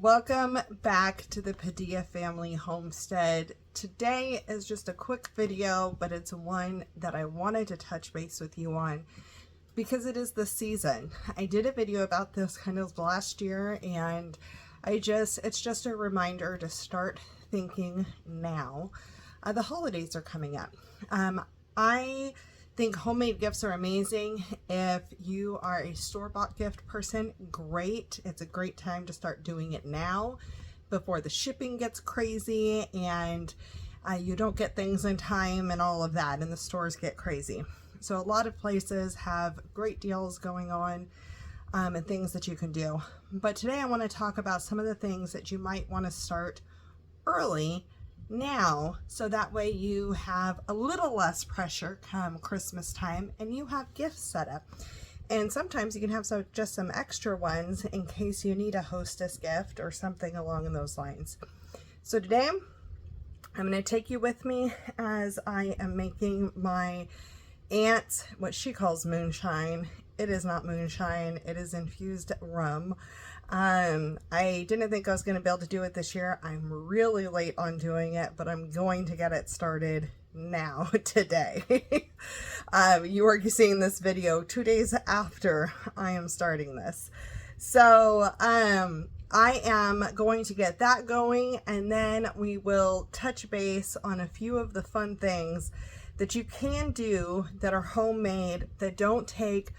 Welcome back to the Padilla family homestead. Today is just a quick video, but it's one that I wanted to touch base with you on because it is the season. I did a video about this kind of last year, and it's just a reminder to start thinking now. The holidays are coming up. I think homemade gifts are amazing. If you are a store-bought gift person, great. It's a great time to start doing it now before the shipping gets crazy and you don't get things in time and all of that, and the stores get crazy. So a lot of places have great deals going on and things that you can do. But today I want to talk about some of the things that you might want to start early now, so that way you have a little less pressure come Christmas time and you have gifts set up. And sometimes you can have just some extra ones in case you need a hostess gift or something along those lines. So today I'm going to take you with me as I am making my aunt's, what she calls moonshine. It is not moonshine, it is infused rum. I didn't think I was going to be able to do it this year. I'm really late on doing it, but I'm going to get it started now, today. You are seeing this video 2 days after I am starting this. So I am going to get that going, and then we will touch base on a few of the fun things that you can do that are homemade, that don't take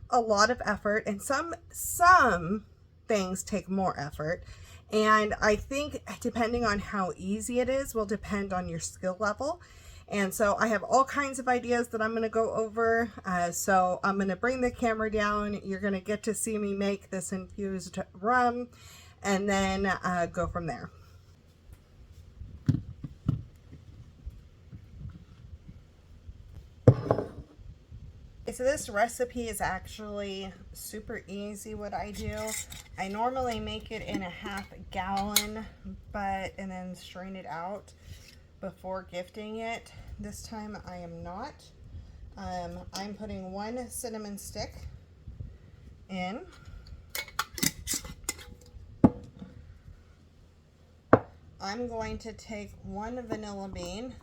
a lot of effort, and some things take more effort. And I think depending on how easy it is will depend on your skill level. And so I have all kinds of ideas that I'm going to go over. So I'm going to bring the camera down. You're going to get to see me make this infused rum and then go from there. So this recipe is actually super easy. What I do, I normally make it in a ½ gallon, and then strain it out before gifting it. This time I am not. I'm putting 1 cinnamon stick in. I'm going to take 1 vanilla bean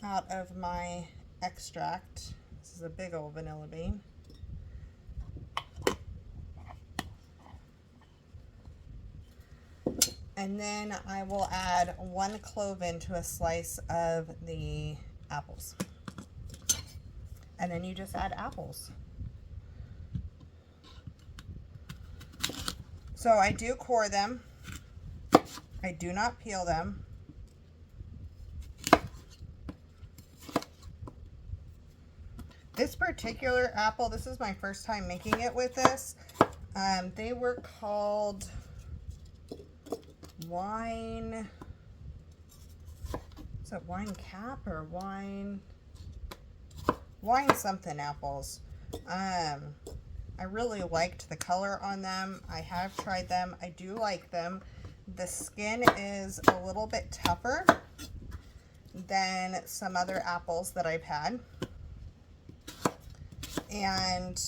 out of my extract. This is a big old vanilla bean. And then I will add 1 clove into a slice of the apples. And then you just add apples. So I do core them. I do not peel them. This particular apple, this is my first time making it with this. They were called wine, is it wine cap or wine something apples. I really liked the color on them. I have tried them. I do like them. The skin is a little bit tougher than some other apples that I've had. And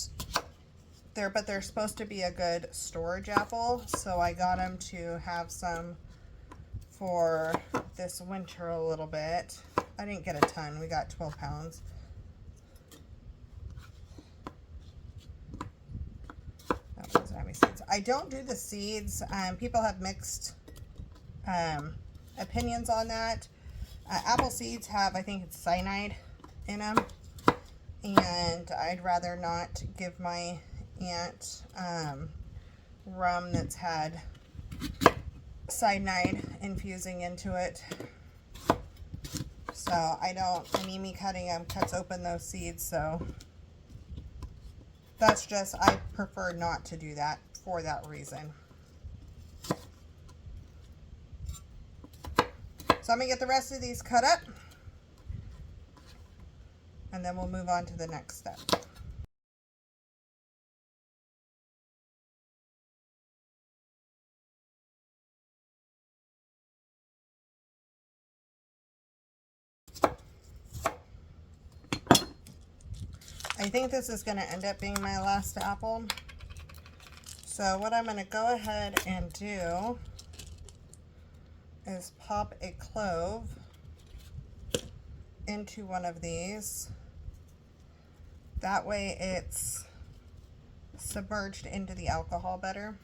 they're supposed to be a good storage apple, so I got them to have some for this winter a little bit. I didn't get a ton. We got 12 pounds. That was having seeds. I don't do the seeds. People have mixed opinions on that. Apple seeds have, I think it's cyanide in them. And I'd rather not give my aunt rum that's had cyanide infusing into it. So me cutting them cuts open those seeds, so that's just, I prefer not to do that for that reason. So I'm going to get the rest of these cut up, and then we'll move on to the next step. I think this is going to end up being my last apple. So what I'm going to go ahead and do is pop a clove into one of these. That way it's submerged into the alcohol better.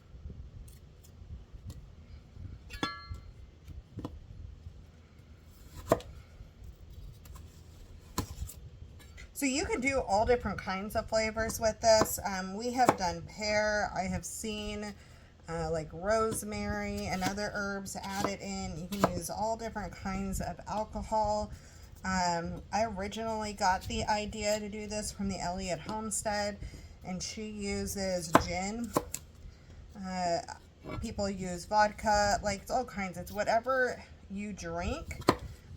So you can do all different kinds of flavors with this. We have done pear. I have seen like rosemary and other herbs added in. You can use all different kinds of alcohol. I originally got the idea to do this from the Elliott Homestead, and she uses gin. People use vodka, like it's all kinds. It's whatever you drink,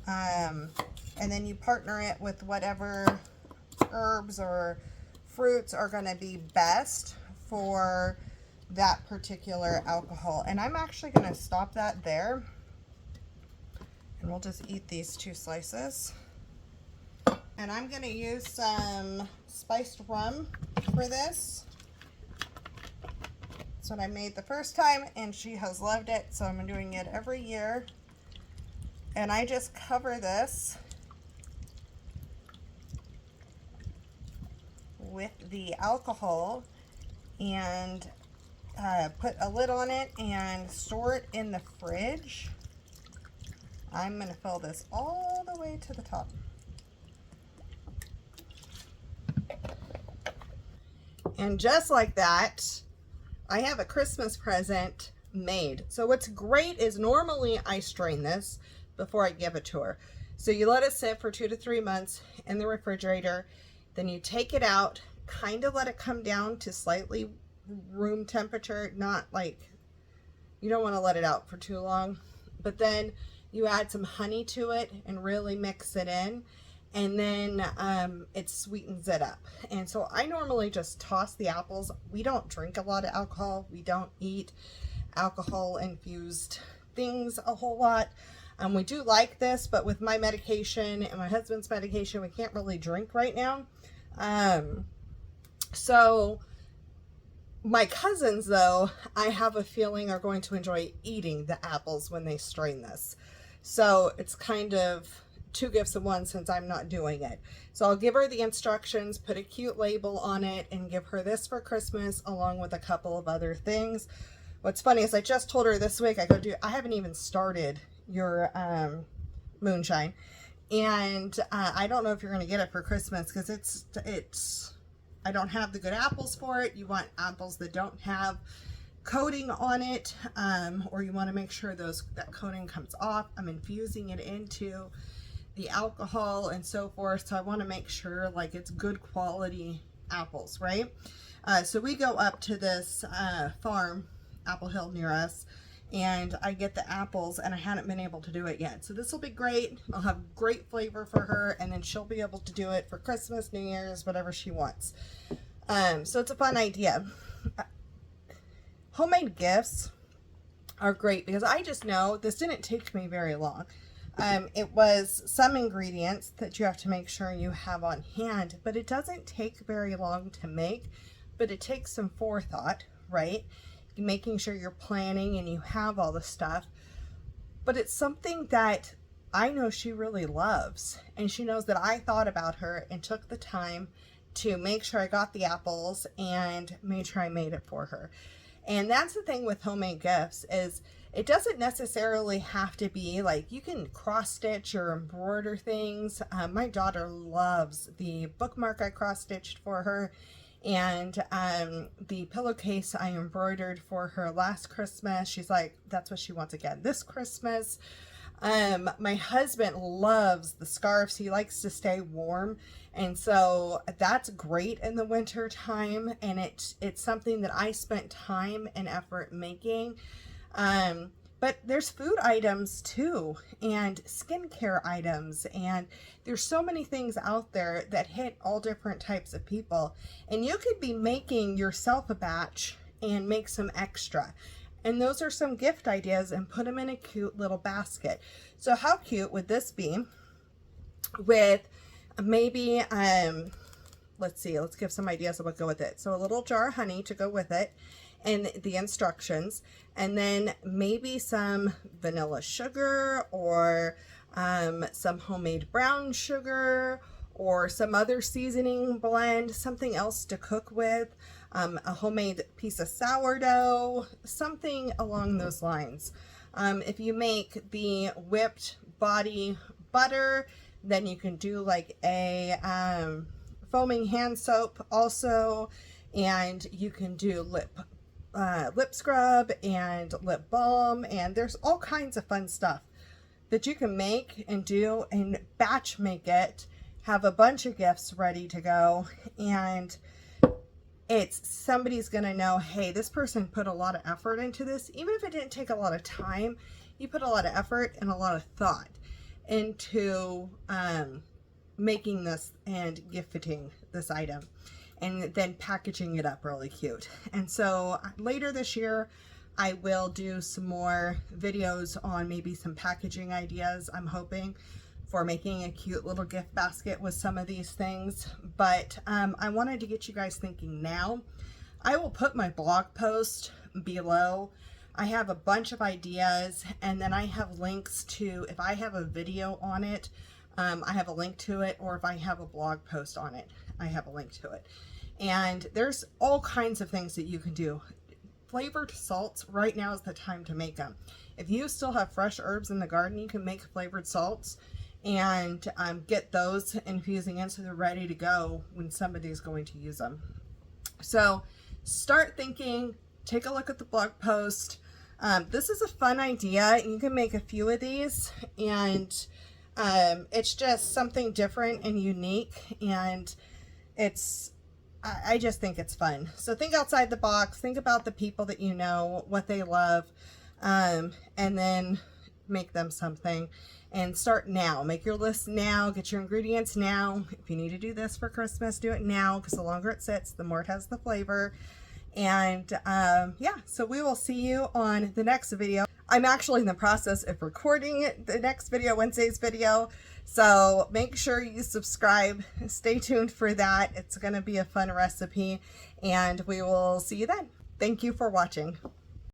and then you partner it with whatever herbs or fruits are going to be best for that particular alcohol. And I'm actually going to stop that there, and we'll just eat these 2 slices. And I'm going to use some spiced rum for this. That's what I made the first time, and she has loved it, so I'm doing it every year. And I just cover this with the alcohol and put a lid on it and store it in the fridge. I'm going to fill this all the way to the top. And just like that, I have a Christmas present made. So what's great is normally I strain this before I give it to her. So you let it sit for 2 to 3 months in the refrigerator. Then you take it out, kind of let it come down to slightly room temperature. Not like, you don't want to let it out for too long. But then you add some honey to it and really mix it in. And then it sweetens it up. And so I normally just toss the apples. We don't drink a lot of alcohol. We don't eat alcohol infused things a whole lot. We do like this, but with my medication and my husband's medication, we can't really drink right now. So my cousins, though, I have a feeling are going to enjoy eating the apples when they strain this. So it's kind of 2 gifts in one since I'm not doing it. So I'll give her the instructions, put a cute label on it, and give her this for Christmas along with a couple of other things. What's funny is I just told her this week, I haven't even started your moonshine. And I don't know if you're going to get it for Christmas because I don't have the good apples for it. You want apples that don't have coating on it, or you want to make sure that coating comes off. I'm infusing it into the alcohol and so forth, so I want to make sure like it's good quality apples, right? So we go up to this farm, Apple Hill, near us, and I get the apples, and I hadn't been able to do it yet. So this will be great. I'll have great flavor for her, and then she'll be able to do it for Christmas, New Year's, whatever she wants. So it's a fun idea. Homemade gifts are great because I just know this didn't take me very long. It was some ingredients that you have to make sure you have on hand, but it doesn't take very long to make, but it takes some forethought, right? Making sure you're planning and you have all the stuff, but it's something that I know she really loves, and she knows that I thought about her and took the time to make sure I got the apples and made sure I made it for her. And that's the thing with homemade gifts is it doesn't necessarily have to be like, you can cross stitch or embroider things. My daughter loves the bookmark I cross stitched for her, and the pillowcase I embroidered for her last Christmas. She's like, that's what she wants again this Christmas. My husband loves the scarves. He likes to stay warm, and so that's great in the winter time, and it's something that I spent time and effort making. But there's food items too, and skincare items, and there's so many things out there that hit all different types of people, and you could be making yourself a batch and make some extra. And those are some gift ideas, and put them in a cute little basket. So how cute would this be with maybe, let's see, let's give some ideas of what go with it. So a little jar of honey to go with it. and the instructions, and then maybe some vanilla sugar or some homemade brown sugar or some other seasoning blend, something else to cook with, a homemade piece of sourdough, something along those lines. If you make the whipped body butter, then you can do like a foaming hand soap also, and you can do lip scrub and lip balm, and there's all kinds of fun stuff that you can make and do and batch make it, have a bunch of gifts ready to go, and somebody's gonna know, hey, this person put a lot of effort into this. Even if it didn't take a lot of time, you put a lot of effort and a lot of thought into making this and gifting this item, and then packaging it up really cute. And so later this year, I will do some more videos on maybe some packaging ideas, I'm hoping, for making a cute little gift basket with some of these things. But I wanted to get you guys thinking now. I will put my blog post below. I have a bunch of ideas, and then I have links to, if I have a video on it, I have a link to it, or if I have a blog post on it, I have a link to it. And there's all kinds of things that you can do. Flavored salts, right now is the time to make them. If you still have fresh herbs in the garden, you can make flavored salts and get those infusing in so they're ready to go when somebody's going to use them. So start thinking, take a look at the blog post. This is a fun idea. You can make a few of these, and it's just something different and unique, and I just think it's fun. So think outside the box, think about the people that you know, what they love, and then make them something. And start now. Make your list now. Get your ingredients now. If you need to do this for Christmas, do it now, because the longer it sits, the more it has the flavor. And yeah, so we will see you on the next video. I'm actually in the process of recording the next video, Wednesday's video. So make sure you subscribe. Stay tuned for that. It's going to be a fun recipe, and we will see you then. Thank you for watching.